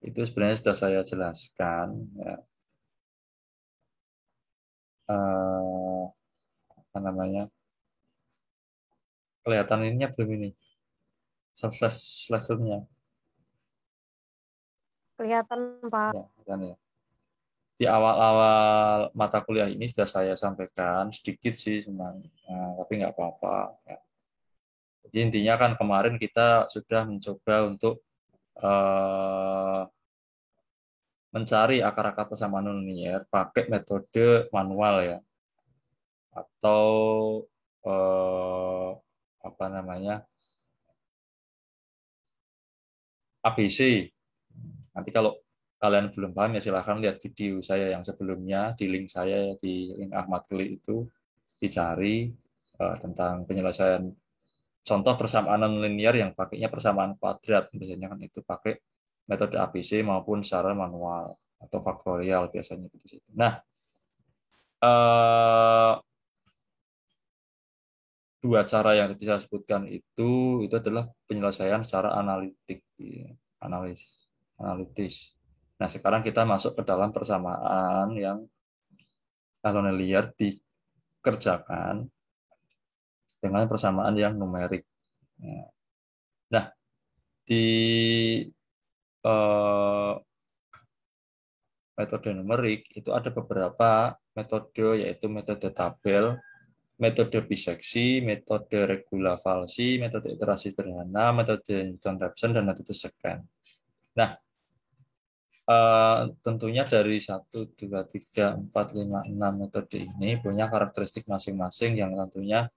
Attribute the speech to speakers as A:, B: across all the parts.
A: itu sebenarnya sudah saya jelaskan. Ya. Apa namanya? Kelihatan ininya belum ini? Slash-slashnya.
B: Kelihatan, Pak.
A: Ya, kan ya. Di awal-awal mata kuliah ini sudah saya sampaikan sedikit sih, tapi nggak apa-apa. Ya. Jadi intinya kan kemarin kita sudah mencoba untuk eh, mencari akar-akar persamaan nonlinear pakai metode manual ya, atau apa namanya ABC. Nanti kalau kalian belum paham ya silahkan lihat video saya yang sebelumnya di link saya di link Ahmad Klik itu dicari tentang penyelesaian contoh persamaan nonlinear yang pakainya persamaan kuadrat, biasanya kan itu pakai metode ABC maupun secara manual atau faktorial biasanya gitu. Nah, eh, dua cara yang saya sebutkan itu adalah penyelesaian secara analitik, analitis. Nah, sekarang kita masuk ke dalam persamaan yang nonlinear dikerjakan dengan persamaan yang numerik. Nah, di eh, metode numerik itu ada beberapa metode, yaitu metode tabel, metode biseksi, metode regula falsi, metode iterasi sederhana, metode Newton-Raphson, dan metode scan. Nah, tentunya dari 1, 2, 3, 4, 5, 6 metode ini punya karakteristik masing-masing yang tentunya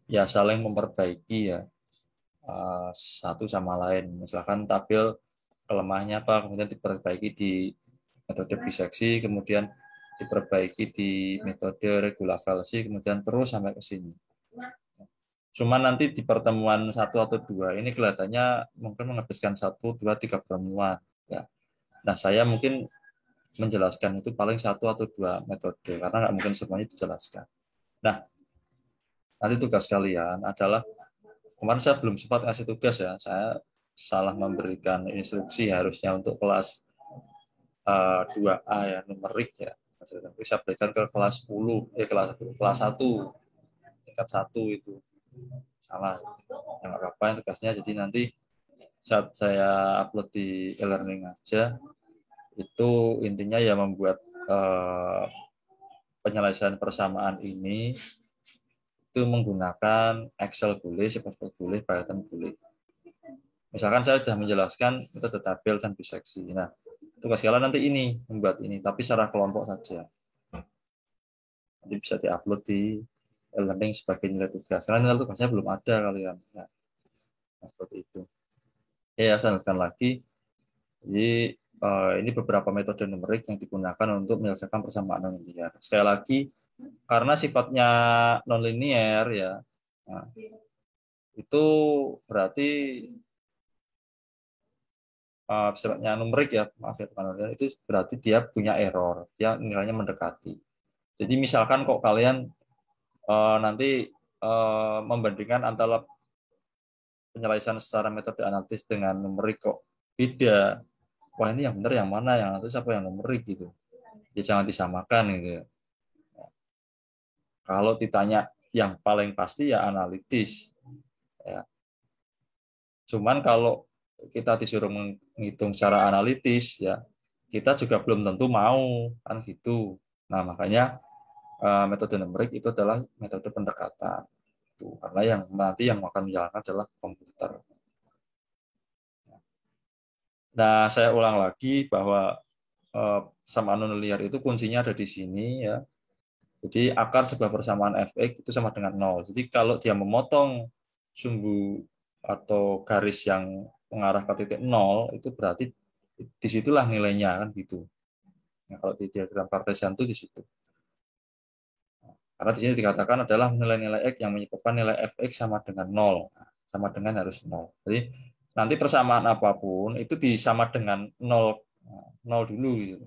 A: ya saling memperbaiki ya, satu sama lain. Misalkan tabel kelemahannya apa, kemudian diperbaiki di metode biseksi, kemudian diperbaiki di metode regula falsi, kemudian terus sampai ke sini. Cuma nanti di pertemuan 1 atau 2 ini kelihatannya mungkin menghabiskan 1, 2, 3 pertemuan. Ya. Nah, saya mungkin menjelaskan itu paling 1 atau 2 metode, karena nggak mungkin semuanya dijelaskan. Nah, nanti tugas kalian adalah, kemarin saya belum sempat ngasih tugas ya, saya salah memberikan instruksi harusnya untuk kelas 2A ya, numerik ya. Saya berikan ke kelas 10, kelas 1, tingkat 1 itu. Salah. Ya, nggak apa-apa yang tugasnya. Jadi nanti saat saya upload di e-learning aja, itu intinya ya membuat penyelesaian persamaan ini itu menggunakan Excel boleh, SPSS boleh, Python boleh. Misalkan saya sudah menjelaskan metode tabel dan biseksi. Nah, tugas kalian nanti ini, membuat ini, tapi secara kelompok saja. Nanti bisa diupload di e-learning sebagai nilai tugas. Karena nilai tugasnya belum ada kalian. Nah, seperti itu. Ya, saya lanjutkan lagi. Jadi, ini beberapa metode numerik yang digunakan untuk menyelesaikan persamaan nonlinear. Sekali lagi, karena sifatnya nonlinear ya, nah, itu berarti sifatnya numerik ya, maaf ya, bukan nonlinear, itu berarti dia punya error, dia nilainya mendekati. Jadi misalkan kok kalian nanti membandingkan antara penyelesaian secara metode analitis dengan numerik kok beda, wah ini yang benar yang mana, yang analitis apa yang numerik gitu, ya jangan disamakan gitu ya. Kalau ditanya yang paling pasti ya analitis ya. Cuman kalau kita disuruh menghitung secara analitis ya, kita juga belum tentu mau kan gitu. Nah, makanya metode numerik itu adalah metode pendekatan. Itu karena yang nanti yang akan menjalankan adalah komputer. Nah, saya ulang lagi bahwa persamaan nonlinear itu kuncinya ada di sini ya. Jadi akar sebuah persamaan fx itu sama dengan 0. Jadi kalau dia memotong sumbu atau garis yang mengarah ke titik 0, itu berarti disitulah nilainya kan gitu. Nah, kalau di diagram Cartesian itu di situ. Karena di sini dikatakan adalah nilai-nilai x yang menyebabkan nilai fx sama dengan 0. Nah, sama dengan harus 0. Jadi nanti persamaan apapun itu disama dengan 0, 0 dulu gitu.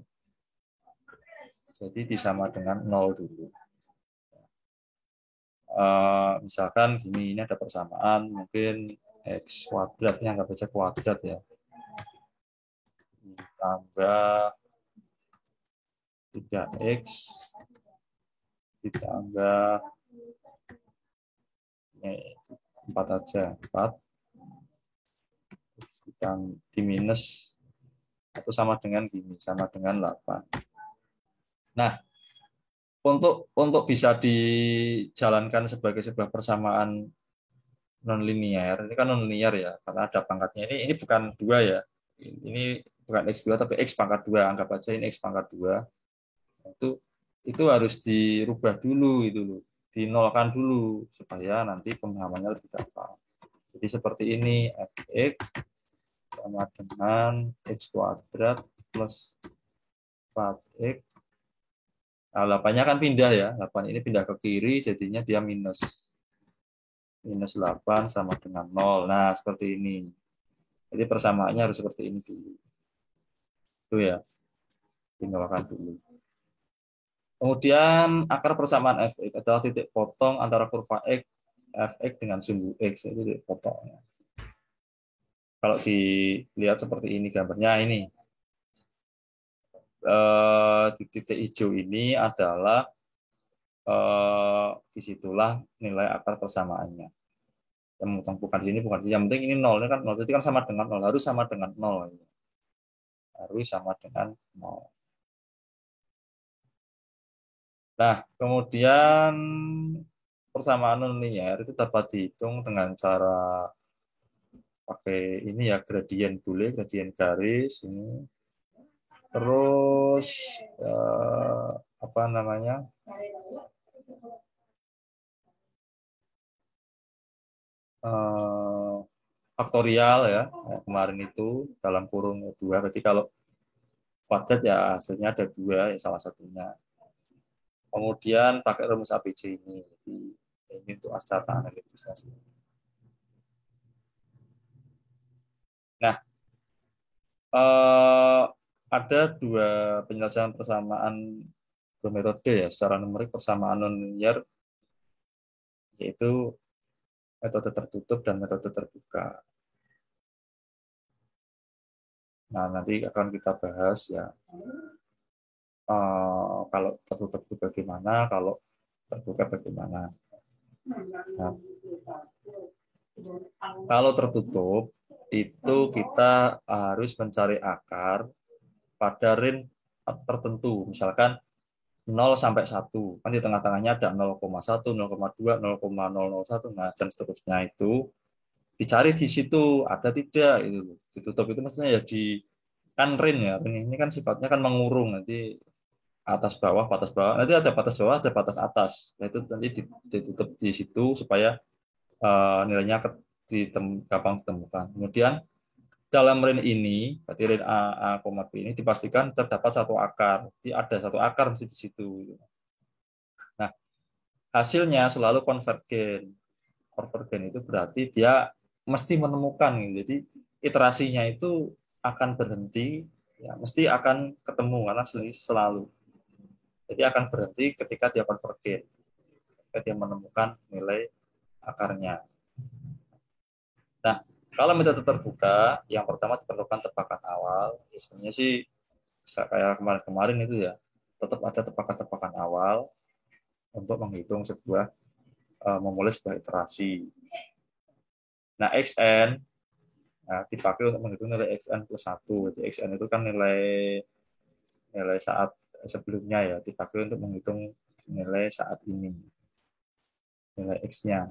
A: Jadi disama dengan 0 dulu. Misalkan gini, ini ada persamaan mungkin x kuadratnya nggak baca kuadrat ya, tambah 3X ditambah 4 aja, 4 di minus atau sama dengan gini, sama dengan 8. Nah, untuk bisa dijalankan sebagai sebuah persamaan non-linear, ini kan non-linear ya, karena ada pangkatnya. Ini bukan 2 ya. Ini bukan X2 tapi X pangkat 2. Anggap aja ini X pangkat 2. Itu harus dirubah dulu itu loh. Dinolkan dulu supaya nanti pemahamannya lebih gampang. Jadi seperti ini, fx sama dengan x kuadrat plus 4x. Nah, 8-nya kan pindah ya. 8 ini pindah ke kiri, jadinya dia minus. Minus 8 sama dengan 0. Nah, seperti ini. Jadi persamaannya harus seperti ini dulu. Itu ya. Dinolkan dulu. Kemudian akar persamaan fx adalah titik potong antara kurva x fx dengan sumbu x, itu titik potongnya. Kalau dilihat seperti ini gambarnya ini, di titik hijau ini adalah disitulah nilai akar persamaannya. Yang bukan di sini, bukan di sini. Yang penting ini 0, ini kan 0, itu kan sama dengan 0, harus sama dengan 0. Harus sama dengan 0. Nah, kemudian persamaan non-linear itu dapat dihitung dengan cara pakai ini ya, gradien boleh, gradien garis ini. Terus apa namanya? Faktorial ya, kemarin itu dalam kurung 2. Berarti kalau kuadrat ya hasilnya ada 2 ya, salah satunya. Kemudian pakai rumus ABC ini. Jadi ini untuk cara analitisnya. Nah, ada 2 penyelesaian persamaan metode ya secara numerik persamaan non-linear, yaitu metode tertutup dan metode terbuka. Nah, nanti akan kita bahas ya. Kalau tertutup itu bagaimana, kalau terbuka bagaimana. Nah, kalau tertutup itu kita harus mencari akar pada range tertentu, misalkan 0 sampai 1. Kan di tengah-tengahnya ada 0,1, 0,2, 0,001, nah dan seterusnya itu dicari di situ ada tidak itu. Ditutup itu maksudnya ya di kan range ya. Ini kan sifatnya kan mengurung, nanti atas bawah, nanti ada batas bawah, ada batas atas. Nah, itu nanti ditutup di situ supaya nilainya gampang ditemukan. Kemudian dalam range ini, berarti range A, B ini dipastikan terdapat satu akar. Jadi ada satu akar mesti di situ. Nah, hasilnya selalu konvergen. Konvergen itu berarti dia mesti menemukan. Jadi iterasinya itu akan berhenti, ya, mesti akan ketemu karena selalu. Jadi akan berhenti ketika dia konvergen, ketika dia menemukan nilai akarnya. Nah, kalau metode terbuka, yang pertama diperlukan tebakan awal. Ya, sebenarnya sih kayak kemarin-kemarin itu ya, tetap ada tebakan-tebakan awal untuk menghitung memulai sebuah iterasi. Nah, XN dipakai untuk menghitung nilai XN plus 1. Jadi XN itu kan nilai saat sebelumnya ya, dipakai untuk menghitung nilai saat ini, nilai X-nya.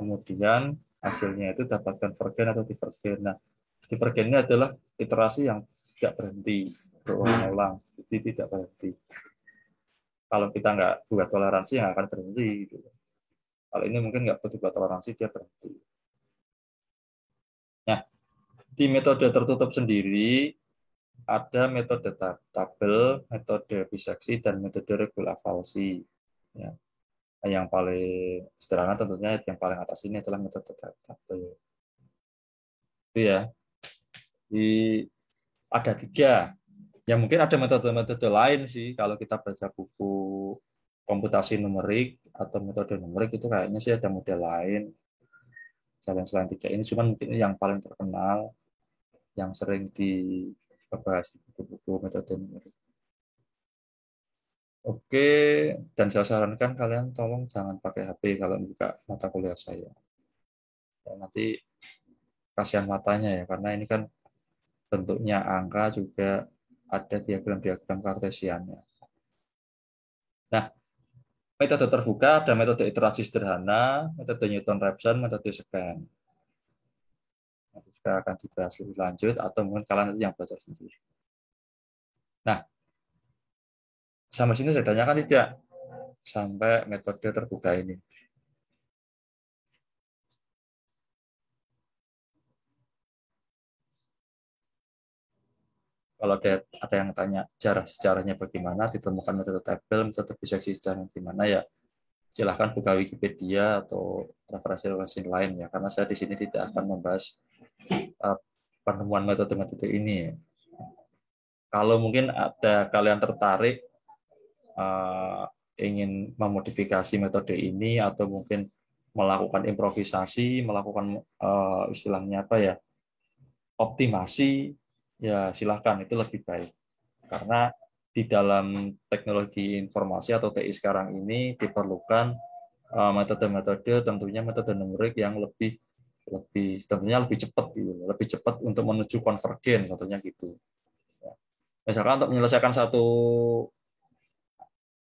A: Kemudian hasilnya itu dapat konvergen atau divergen. Nah, divergen ini adalah iterasi yang tidak berhenti, berulang-ulang, jadi tidak berhenti. Kalau kita nggak buat toleransi, yang akan berhenti. Gitu. Kalau ini mungkin nggak perlu buat toleransi, dia berhenti. Nah, di metode tertutup sendiri, ada metode tabel, metode biseksi, dan metode regulavalsi. Ya. Yang paling sederhana tentunya yang paling atas ini adalah metode tabel. Itu ya. Ada 3. Ya mungkin ada metode-metode lain sih. Kalau kita baca buku komputasi numerik atau metode numerik itu kayaknya sih ada model lain. Selain 3 ini, cuman mungkin yang paling terkenal, yang sering kita bahas di buku-buku metode numerik. Oke, dan saya sarankan kalian tolong jangan pakai HP kalau buka mata kuliah saya. Ya, nanti kasihan matanya ya, karena ini kan bentuknya angka juga ada diagram-diagram kartesiannya. Nah, metode terbuka ada metode iterasi sederhana, metode Newton-Raphson, metode scan. Nanti juga akan dibahas lebih lanjut atau mungkin kalian yang belajar sendiri. Nah, sampai sini saya tanyakan tidak sampai metode terbuka ini. Kalau ada yang tanya sejarahnya bagaimana, ditemukan metode tabel, metode biseksi sejarahnya gimana ya, silahkan buka Wikipedia atau referensi-referensi lain ya, karena saya di sini tidak akan membahas penemuan metode-metode ini. Kalau mungkin ada kalian tertarik ingin memodifikasi metode ini atau mungkin melakukan improvisasi, melakukan istilahnya apa ya, optimasi, ya silahkan, itu lebih baik. Karena di dalam teknologi informasi atau TI sekarang ini diperlukan metode-metode, tentunya metode numerik yang tentunya lebih cepat gitu, lebih cepat untuk menuju konvergen, contohnya gitu. Misalkan untuk menyelesaikan satu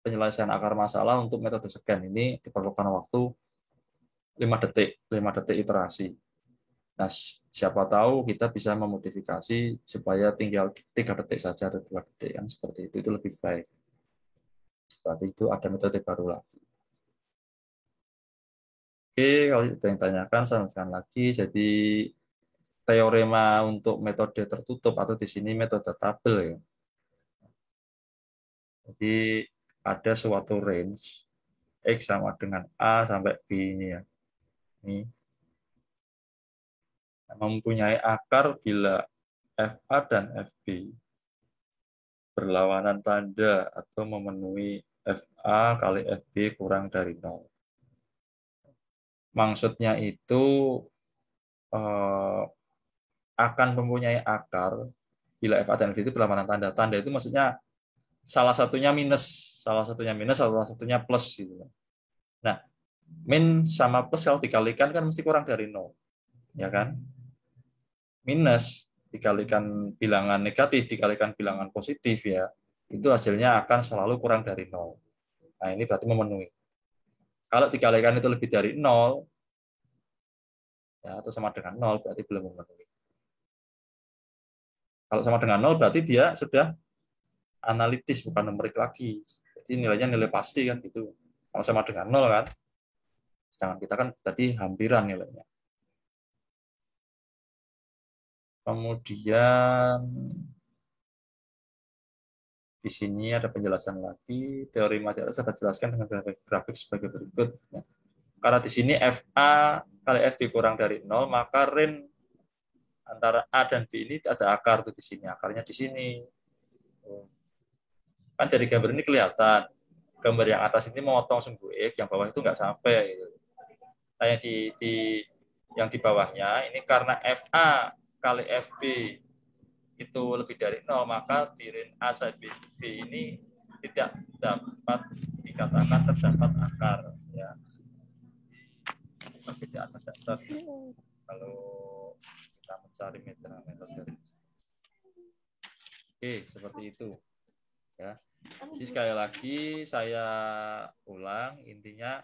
A: penyelesaian akar masalah untuk metode scan ini diperlukan waktu 5 detik iterasi. Nah, siapa tahu kita bisa memodifikasi supaya tinggal 3 detik saja atau 2 detik, yang seperti itu lebih baik. Berarti itu ada metode baru lagi. Oke, kalau ada yang tanyakan, saya lanjutkan lagi. Jadi, teorema untuk metode tertutup atau di sini metode tabel ya. Jadi, ada suatu range X sama dengan A sampai B ini ya. Ini mempunyai akar bila FA dan FB berlawanan tanda atau memenuhi FA kali FB kurang dari 0. Maksudnya itu akan mempunyai akar bila FA dan FB itu berlawanan tanda. Tanda itu maksudnya salah satunya minus, salah satunya plus gitu. Nah, min sama plus kalau dikalikan kan mesti kurang dari 0. Ya kan? Minus dikalikan bilangan negatif dikalikan bilangan positif ya, itu hasilnya akan selalu kurang dari 0. Nah, ini berarti memenuhi. Kalau dikalikan itu lebih dari 0 ya, atau sama dengan 0 berarti belum memenuhi. Kalau sama dengan 0 berarti dia sudah analitis, bukan numerik lagi. Jadi nilainya nilai pasti kan gitu. Kalau sama dengan 0 kan. Sedangkan kita kan tadi hampiran nilainya. Kemudian di sini ada penjelasan lagi. Teori matematika dapat jelaskan dengan grafik sebagai berikut. Karena di sini FA kali FB kurang dari 0, maka range antara A dan B ini ada akar tuh di sini. Akarnya di sini. Kan dari gambar ini kelihatan. Gambar yang atas ini memotong sumbu X, yang bawah itu nggak sampai. Gitu. Nah, yang di bawahnya ini karena FA kali FB itu lebih dari 0, maka di range A sampai B ini tidak dapat dikatakan terdapat akar. Ya. Perbedaan dasar kalau kita mencari metode. Oke, seperti itu. Ya. Jadi sekali lagi saya ulang, intinya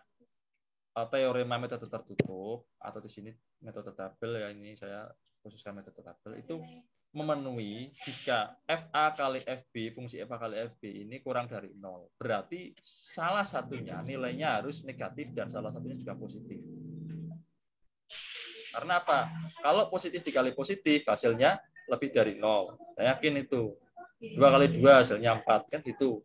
A: teorema metode tertutup atau di sini metode tabel ya, ini saya khususkan metode tabel itu memenuhi jika FA kali FB, fungsi FA kali FB ini kurang dari 0. Berarti salah satunya nilainya harus negatif dan salah satunya juga positif. Karena apa? Kalau positif dikali positif hasilnya lebih dari 0. Saya yakin itu. 2 kali 2 hasilnya 4 kan gitu.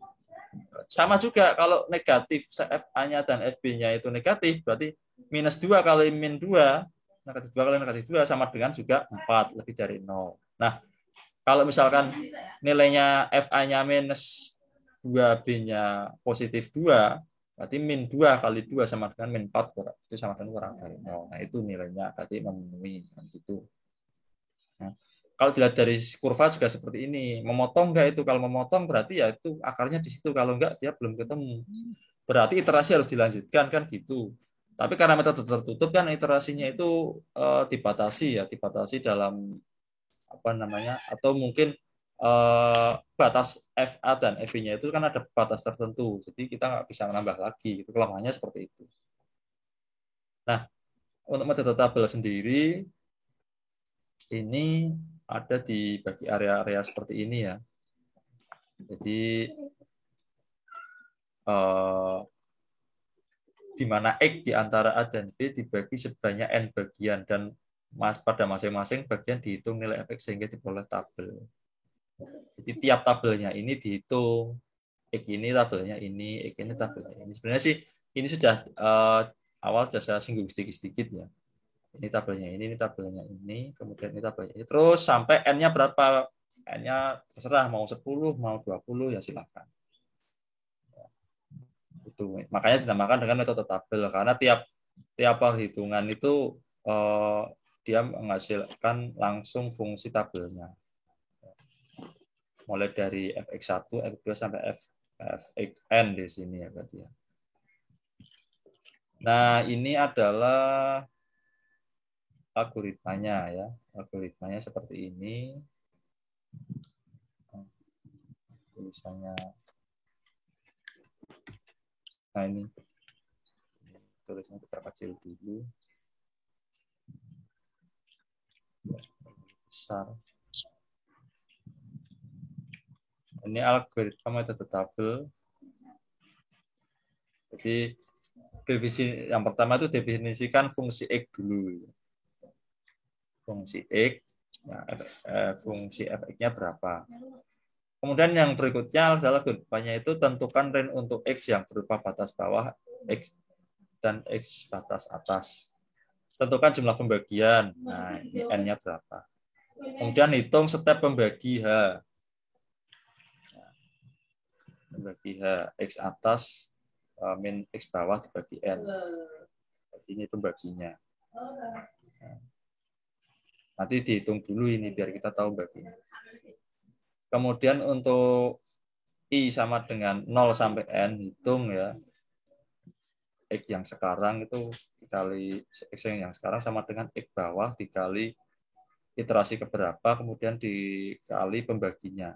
A: Sama juga kalau negatif FA-nya dan FB-nya itu negatif, berarti minus 2 kali min 2, negatif 2 kali negatif 2 sama dengan juga 4, lebih dari 0. Nah, kalau misalkan nilainya FA-nya minus 2B-nya positif 2, berarti min 2 kali 2 sama dengan min 4, itu sama dengan kurang dari 0. Nah, itu nilainya berarti memenuhi gitu. Nah, Kalau dilihat dari kurva juga seperti ini. Memotong enggak itu? Kalau memotong berarti ya itu akarnya di situ. Kalau enggak dia belum ketemu. Berarti iterasi harus dilanjutkan kan gitu. Tapi karena metode tertutup kan iterasinya itu dibatasi ya, dibatasi dalam apa namanya? Atau mungkin batas FA dan FV-nya itu kan ada batas tertentu. Jadi kita nggak bisa menambah lagi. Itu kelemahannya seperti itu. Nah, untuk metode tabel sendiri ini ada di bagi area-area seperti ini ya. Jadi di mana X di antara A dan B dibagi sebanyak N bagian dan pada masing-masing bagian dihitung nilai Fx sehingga diperoleh tabel. Jadi tiap tabelnya ini dihitung. X ini tabelnya ini, X ini tabelnya ini. Sebenarnya sih ini sudah awal sudah saya singgung sedikit-sedikit ya. Ini tabelnya ini tabelnya ini, kemudian ini tabelnya ini. Terus sampai N-nya berapa? N-nya terserah mau 10, mau 20 ya silakan. Itu. Makanya dinamakan dengan metode tabel karena tiap perhitungan itu dia menghasilkan langsung fungsi tabelnya. Mulai dari fx1, fx2 sampai fxn di sini ya berarti ya. Nah, ini adalah algoritmanya ya. Algoritmanya seperti ini. Tulisannya. Nah, ini tulisnya kita kecil dulu. Besar. Ini algoritma metode tabel. Jadi definisi yang pertama itu definisikan fungsi X dulu. Fungsi X, nah, fungsi fx-nya berapa. Kemudian yang berikutnya adalah algoritmanya itu tentukan range untuk X yang berupa batas bawah X dan X batas atas. Tentukan jumlah pembagian, nah ini N-nya berapa. Kemudian hitung step pembagi H. Pembagi H, X atas min X bawah dibagi N. Ini pembaginya. Nanti dihitung dulu ini biar kita tahu baginya. Kemudian untuk I sama dengan 0 sampai N hitung ya. X yang sekarang itu dikali X yang sekarang sama dengan X bawah dikali iterasi keberapa kemudian dikali pembaginya.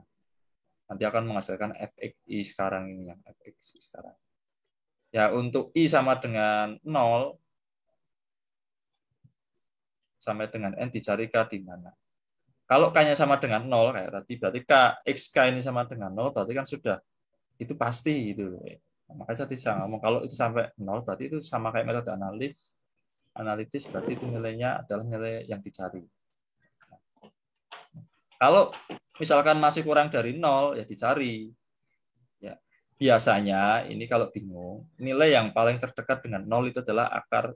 A: Nanti akan menghasilkan fxi sekarang ini yang fxi sekarang. Ya, untuk I sama dengan 0 sampai dengan N dicari K di mana. Kalau K-nya sama dengan 0 kayak tadi, berarti XK ini sama dengan 0, berarti kan sudah itu pasti itu. Makanya saya bisa ngomong kalau itu sampai 0 berarti itu sama kayak metode analitis berarti itu nilainya adalah nilai yang dicari. Kalau misalkan masih kurang dari 0 ya dicari. Ya. Biasanya ini kalau bingung, nilai yang paling terdekat dengan 0 itu adalah akar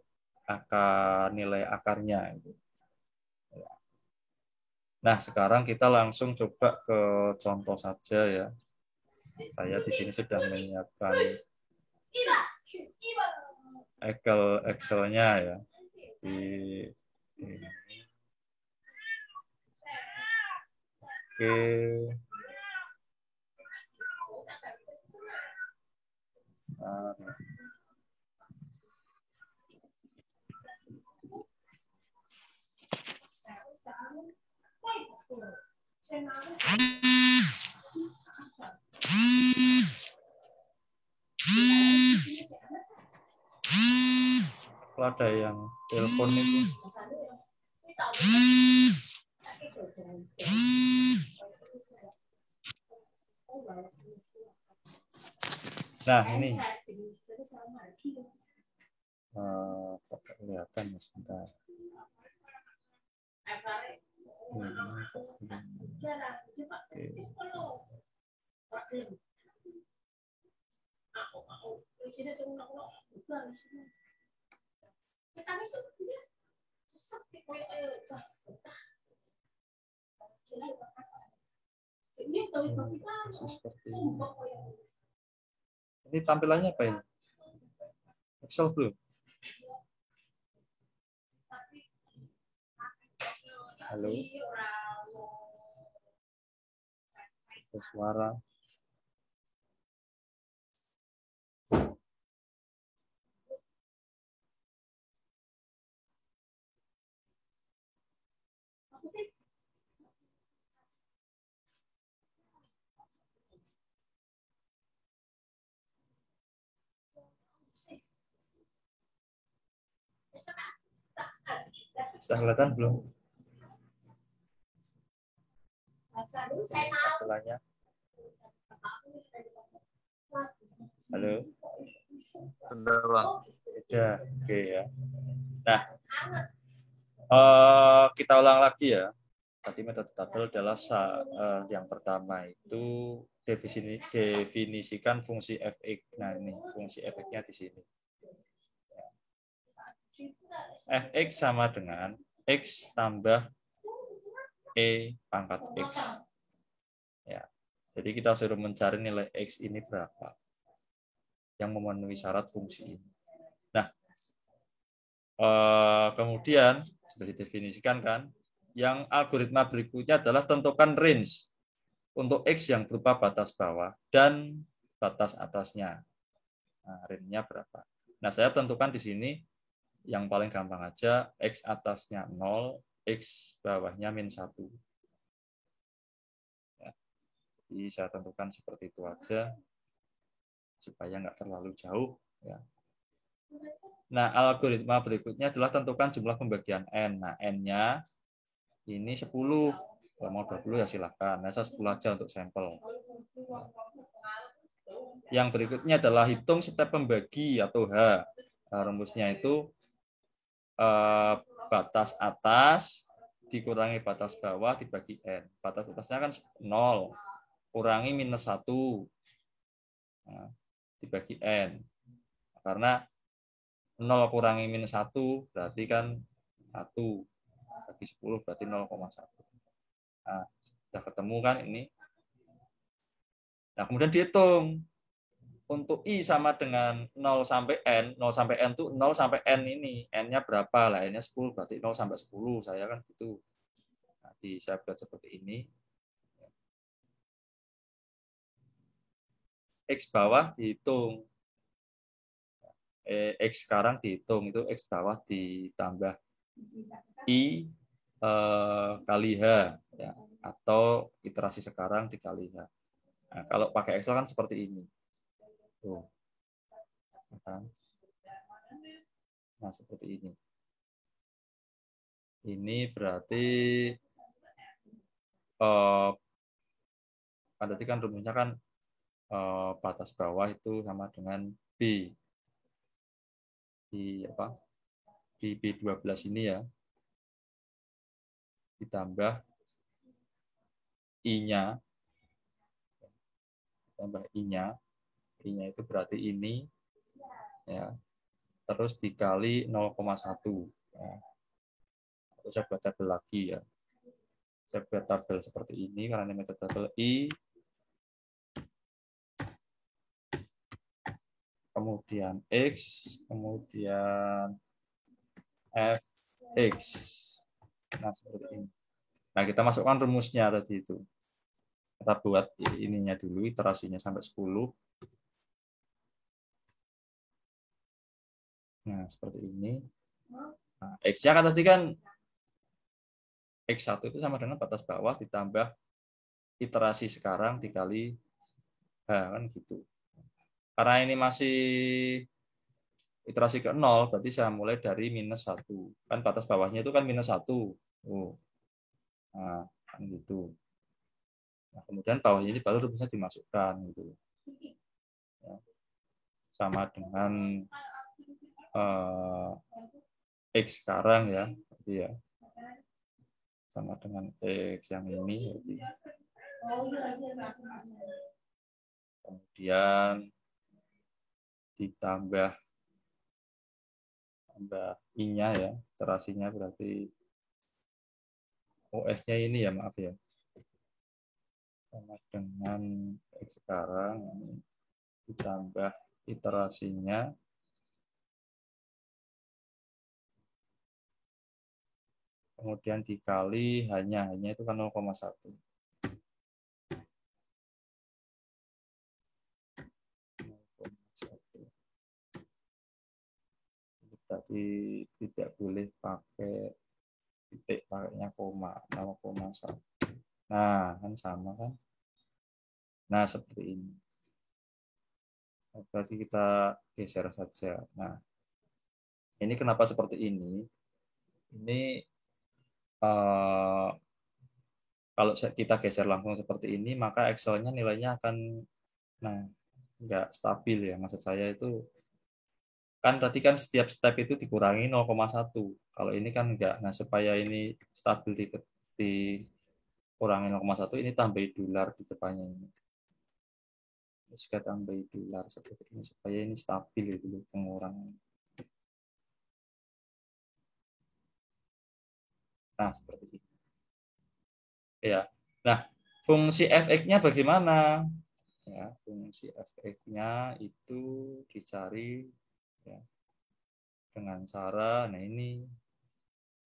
A: nilai akarnya. Nah, sekarang kita langsung coba ke contoh saja ya. Saya di sini sudah menyiapkan Excel-nya ya. Oke. Kalau ada yang telepon itu. Nah, ini. Kelihatan ya sebentar. Seperti ini. Ini tampilannya apa ini? Excel belum? Halo. Suara. Sudah kelihatan belum? Tampilannya. Halo.
B: Sudah, Bang.
A: Sudah. Oke ya. Nah, kita ulang lagi ya. Tadi metode tabel adalah yang pertama itu definisikan fungsi fx. Nah, ini fungsi fx-nya di sini. Fx sama dengan x tambah e pangkat x. Ya. Jadi kita suruh mencari nilai x ini berapa yang memenuhi syarat fungsi ini. Nah, kemudian sudah didefinisikan kan, yang algoritma berikutnya adalah tentukan range untuk x yang berupa batas bawah dan batas atasnya. Nah, range-nya berapa? Nah, saya tentukan di sini yang paling gampang aja, x atasnya 0, x bawahnya min 1. Ya, jadi saya tentukan seperti itu aja, supaya nggak terlalu jauh. Ya. Nah, algoritma berikutnya adalah tentukan jumlah pembagian n. Nah, n-nya ini 10. Kalau mau 20 ya silahkan. Nah, saya 10 aja untuk sampel. Yang berikutnya adalah hitung step pembagi atau H. Rumusnya itu batas atas dikurangi batas bawah dibagi N. Batas atasnya kan 0. Kurangi minus 1. Nah, dibagi N. Karena 0 kurangi minus 1 berarti kan 1. Bagi 10 berarti 0,1. Nah, sudah ketemu kan ini. Nah, kemudian dihitung. Untuk I sama dengan 0 sampai N. 0 sampai N itu 0 sampai N ini. N-nya berapa? Lah, N-nya 10. Berarti 0 sampai 10. Saya kan gitu. Nanti saya buat seperti ini. X bawah dihitung. X sekarang dihitung. Itu X bawah ditambah I kali H. Ya. Atau iterasi sekarang dikali H. Nah, kalau pakai Excel kan seperti ini. Tuh. Nah, seperti ini. Ini berarti berarti kan rumusnya kan batas bawah itu sama dengan B. Di apa? Di B12 ini ya. Ditambah I-nya. Tambah I-nya. I-nya itu berarti ini ya. Terus dikali 0,1 ya. Terus saya buat tabel lagi ya. Saya buat tabel seperti ini karena ini metode tabel I, kemudian X, kemudian Fx. Nah, seperti ini. Nah, kita masukkan rumusnya tadi itu. Kita buat ininya dulu, iterasinya sampai 10. Nah, seperti ini. Nah, X-nya kan tadi kan X1 itu sama dengan batas bawah ditambah iterasi sekarang dikali H, kan gitu. Karena ini masih iterasi ke 0, berarti saya mulai dari minus 1. Kan batas bawahnya itu kan minus 1. Oh. Nah, kan gitu. Nah, kemudian bawahnya ini baru rumusnya dimasukkan. Gitu. Ya. Sama dengan X sekarang ya. Jadi ya. Sama dengan X yang ini. Jadi. Kemudian ditambah I-nya ya, terasinya berarti OS-nya ini ya, maaf ya. Sama dengan X sekarang ini ditambah iterasinya kemudian dikali hanya itu kan 0,1. berarti tidak boleh pakai titik, pakainya koma, 0,1. Nah, kan sama kan? Nah, seperti ini. Berarti kita geser saja. Nah, ini kenapa seperti ini? Ini kalau kita geser langsung seperti ini, maka Excel-nya nilainya akan nggak stabil ya. Maksud saya itu kan berarti kan setiap step itu dikurangi 0,1. Kalau ini kan enggak. Nah, supaya ini stabil dikurangi 0,1, ini tambahi dolar di depannya ini. Jika tambahi dolar seperti ini supaya ini stabil itu pengurangan. Nah, seperti ini. Ya. Nah, fungsi fx-nya bagaimana? Ya, fungsi fx-nya itu dicari ya, dengan cara, nah ini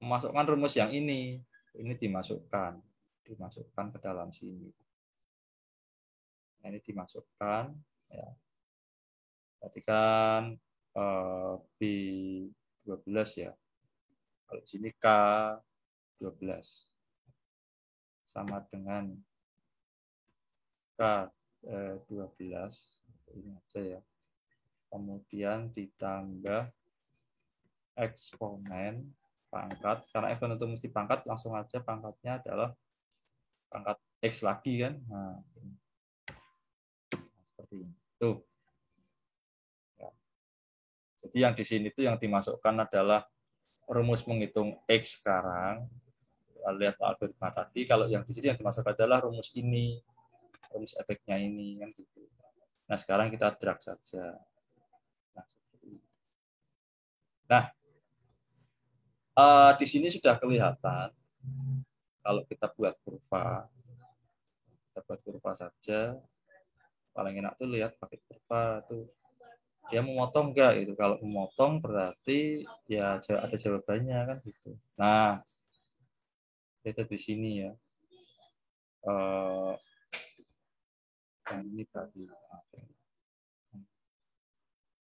A: memasukkan rumus yang ini dimasukkan ke dalam sini. Nah, ini dimasukkan ya. Berarti kan B12 ya. Kalau sini K12 sama dengan K12 ini aja ya. Kemudian ditambah eksponen pangkat, karena eksponen itu mesti pangkat, langsung aja pangkatnya adalah pangkat X lagi kan. Nah, seperti ini. Tuh. Ya. Jadi yang di sini itu yang dimasukkan adalah rumus menghitung X sekarang. Lihat algoritma tadi, kalau yang di sini yang dimasukkan adalah rumus ini, rumus efeknya ini kan gitu. Nah, sekarang kita drag saja. Nah, seperti ini. Nah, di sini sudah kelihatan kalau kita buat kurva saja. Paling enak tuh lihat pakai kurva tuh dia memotong enggak itu. Kalau memotong berarti ya ada jawabannya kan gitu. Nah, kita di sini ya. Yang ini tadi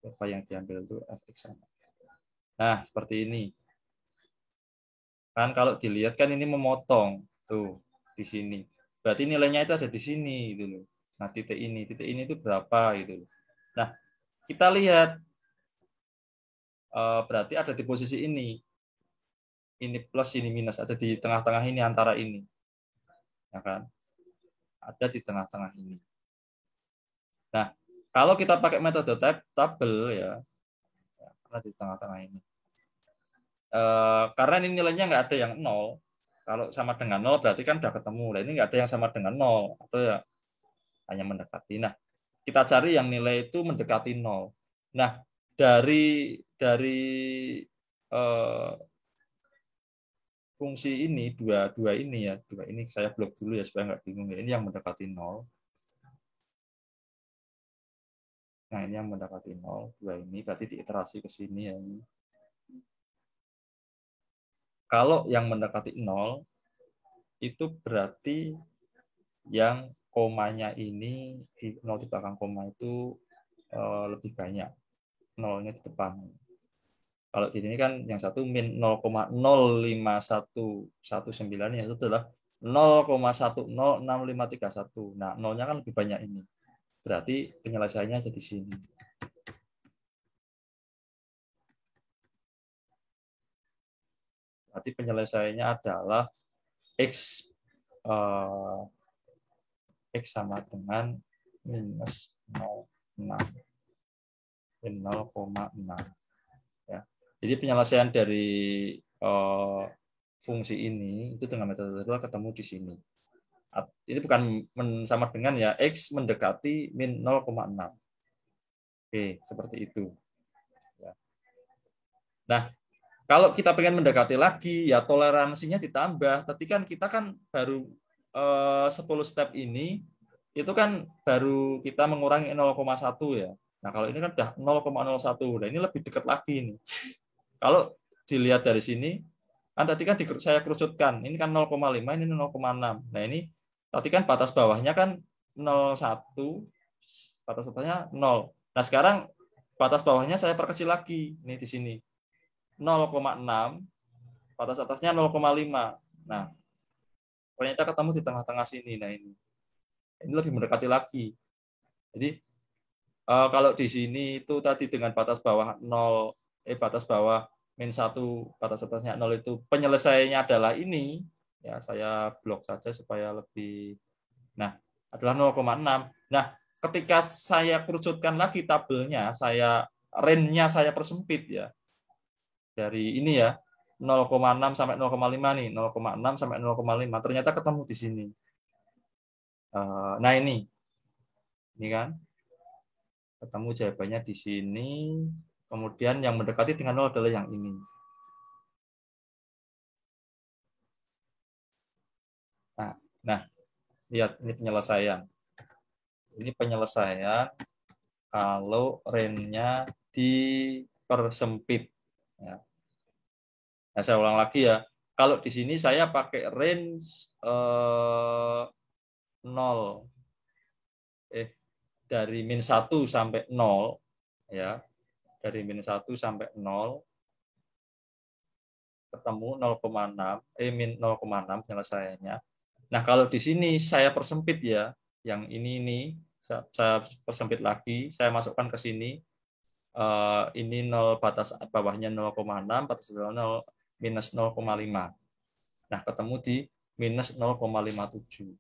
A: apa yang diambil itu fx sama. Nah, seperti ini. Kan kalau dilihat kan ini memotong tuh di sini. Berarti nilainya itu ada di sini gitu loh. Nah, titik ini itu berapa gitu loh. Nah, kita lihat berarti ada di posisi ini. Ini plus, ini minus, ada di tengah-tengah ini antara ini. Ya kan? Ada di tengah-tengah ini. Nah, kalau kita pakai metode tabel ya, ada di tengah-tengah ini. Karena ini nilainya nggak ada yang 0. Kalau sama dengan 0 berarti kan udah ketemu. Nah, ini nggak ada yang sama dengan 0 atau ya hanya mendekati. Nah, kita cari yang nilai itu mendekati 0. Nah, dari fungsi ini dua ini ya, dua ini saya blok dulu ya supaya nggak bingung ya. Ini yang mendekati 0. Nah, ini yang mendekati 0, dua ini berarti diiterasi ke sini ya. Kalau yang mendekati 0 itu berarti yang komanya ini di 0 di belakang koma itu lebih banyak. 0-nya di depan. Kalau di sini kan yang satu min 0,051119, yang itu adalah 0,106531. Nah, 0-nya kan lebih banyak ini. Berarti penyelesaiannya ada di sini. Berarti penyelesaiannya adalah X X sama dengan minus 0,6. Ya. Jadi penyelesaian dari fungsi ini itu dengan metode kedua ketemu di sini. Ini bukan sama dengan ya X mendekati min 0,6. Oke, seperti itu. Ya. Nah, kalau kita pengen mendekati lagi, ya toleransinya ditambah. Tadi kan kita kan baru 10 step ini, itu kan baru kita mengurangi 0,1 ya. Nah, kalau ini kan udah 0,01. Nah, ini lebih dekat lagi ini. Kalau dilihat dari sini, kan tadi kan saya kerucutkan. Ini kan 0,5, ini 0,6. Nah, ini tadi kan batas bawahnya kan 0,1, batas atasnya 0. Nah, sekarang batas bawahnya saya perkecil lagi. Ini di sini. 0,6, batas atasnya 0,5. Nah, ternyata ketemu di tengah-tengah sini. Nah, ini lebih mendekati lagi. Jadi kalau di sini itu tadi dengan batas bawah 0, batas bawah -1, batas atasnya 0 itu penyelesaiannya adalah ini. Ya, saya blok saja supaya lebih. Nah, adalah 0,6. Nah, ketika saya kerucutkan lagi tabelnya, range-nya saya persempit ya. Dari ini ya, 0,6 sampai 0,5 nih, 0,6 sampai 0,5. Ternyata ketemu di sini. Nah, ini kan ketemu jawabannya di sini. Kemudian yang mendekati dengan 0 adalah yang ini. Nah, lihat ini penyelesaian. Ini penyelesaian kalau range-nya dipersempit. Ya. Nah, saya ulang lagi ya. Kalau di sini saya pakai range 0. Dari -1 sampai 0. Ya. Dari -1 sampai 0. Ketemu 0,6. 0,6 penyelesaiannya. Nah, kalau di sini saya persempit ya, yang ini saya persempit lagi, saya masukkan ke sini. Ini 0, batas bawahnya 0,6, batas 0 -0,5. Nah, ketemu di -0,57.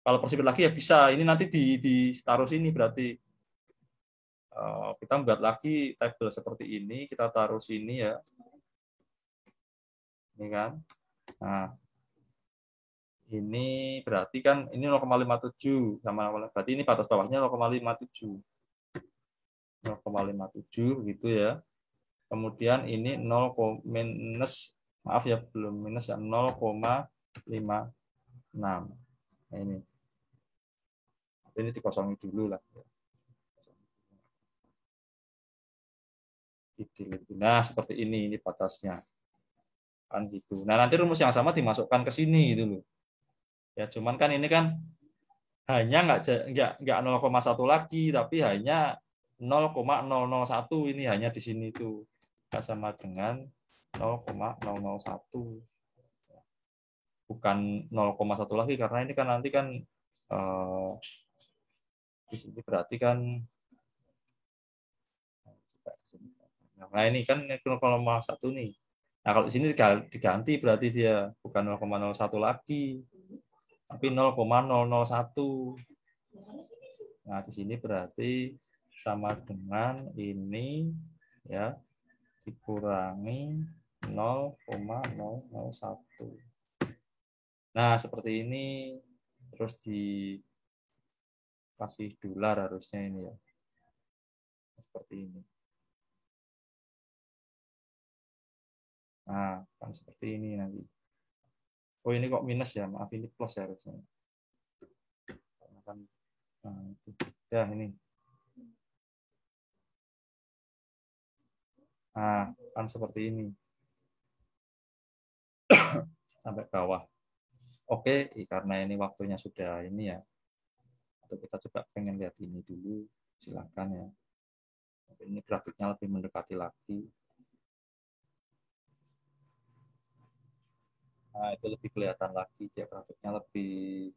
A: Kalau persempit lagi ya bisa. Ini nanti ditaruh sini berarti. Kita buat lagi tabel seperti ini, kita taruh sini ya. Ini kan. Nah, ini berarti kan ini 0,57 sama berarti ini batas bawahnya 0,57. 0,57 gitu ya. Kemudian ini 0, minus, maaf ya belum minus ya, 0,56. Nah, ini dikosongi dulu lah. Nah, seperti ini batasnya. Kan gitu. Nah, nanti rumus yang sama dimasukkan ke sini gitu loh. Ya, cuman kan ini kan hanya nggak 0,1 lagi, tapi hanya 0,001 ini hanya di sini tuh. Sama dengan 0,001. Bukan 0,1 lagi karena ini kan nanti kan di sini berarti kan nah ini kan 0,1 nih. Nah, kalau di sini diganti berarti dia bukan 0,01 lagi, tapi 0,001. Nah, di sini berarti sama dengan ini ya dikurangi 0,001. Nah, seperti ini terus dikasih dolar harusnya ini ya. Seperti ini. Nah, kan seperti ini nanti. Oh, ini kok minus ya? Maaf, ini plus ya harusnya. Nah, itu. Ya, ini. Nah, kan seperti ini. Sampai bawah. Oke, karena ini waktunya sudah ini ya. Atau kita coba pengen lihat ini dulu. Silakan ya. Ini grafiknya lebih mendekati lagi. Nah, itu lebih kelihatan lagi. Dia grafiknya lebih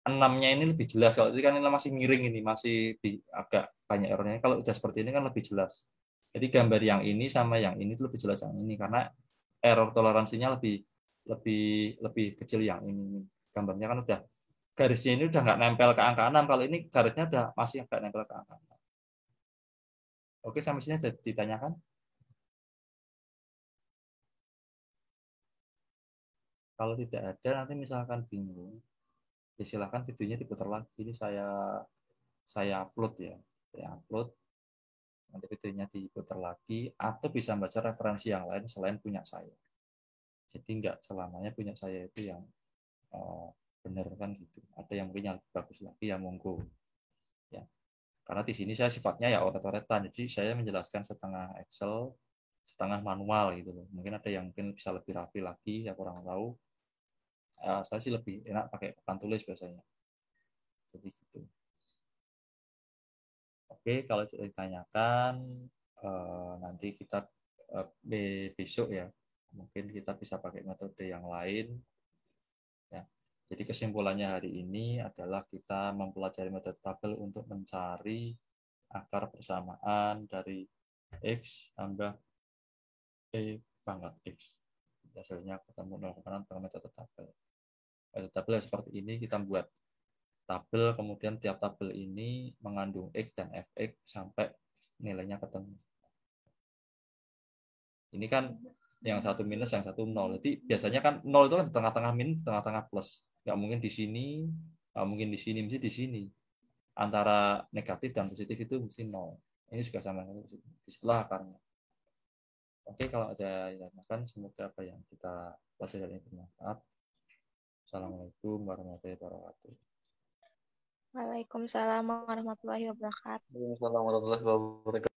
A: 6-nya ini lebih jelas. Kalau ini kan ini masih miring ini, masih agak banyak errornya. Kalau udah seperti ini kan lebih jelas. Jadi gambar yang ini sama yang ini itu lebih jelas yang ini karena error toleransinya lebih lebih lebih kecil yang ini. Gambarnya kan udah garisnya ini udah nggak nempel ke angka 6. Kalau ini garisnya udah masih nggak nempel ke angka 6. Oke, sampai sini sudah ditanyakan. Kalau tidak ada nanti misalkan bingung, ya silakan videonya diputar lagi. Ini saya upload ya. Saya upload. Nanti videonya diputar lagi atau bisa baca referensi yang lain selain punya saya. Jadi nggak selamanya punya saya itu yang benar kan gitu. Ada yang punya bagus lagi ya monggo. Ya. Karena di sini saya sifatnya ya oret-oretan. Jadi saya menjelaskan setengah Excel, setengah manual gitu loh. Mungkin ada yang mungkin bisa lebih rapi lagi, ya kurang tahu. Saya sih lebih enak pakai papan tulis biasanya. Jadi gitu. Oke, kalau ditanyakan nanti kita besok ya, mungkin kita bisa pakai metode yang lain. Ya. Jadi kesimpulannya hari ini adalah kita mempelajari metode tabel untuk mencari akar persamaan dari X tambah P pangkat X. Hasilnya ketemu 0, dengan metode tabel. Metode tabel seperti ini, kita buat tabel, kemudian tiap tabel ini mengandung X dan Fx sampai nilainya ketemu. Ini kan yang satu minus, yang satu nol. Jadi biasanya kan nol itu kan di tengah-tengah minus, tengah-tengah plus. Nggak mungkin di sini, nggak mungkin di sini, mesti di sini. Antara negatif dan positif itu mesti nol. Ini juga sama, di setelah akarnya. Oke, kalau ada yang tanyakan, semoga apa yang kita pelajari ini bermanfaat. Assalamualaikum warahmatullahi wabarakatuh.
C: Waalaikumsalam warahmatullahi wabarakatuh.
B: Waalaikumsalam warahmatullahi wabarakatuh.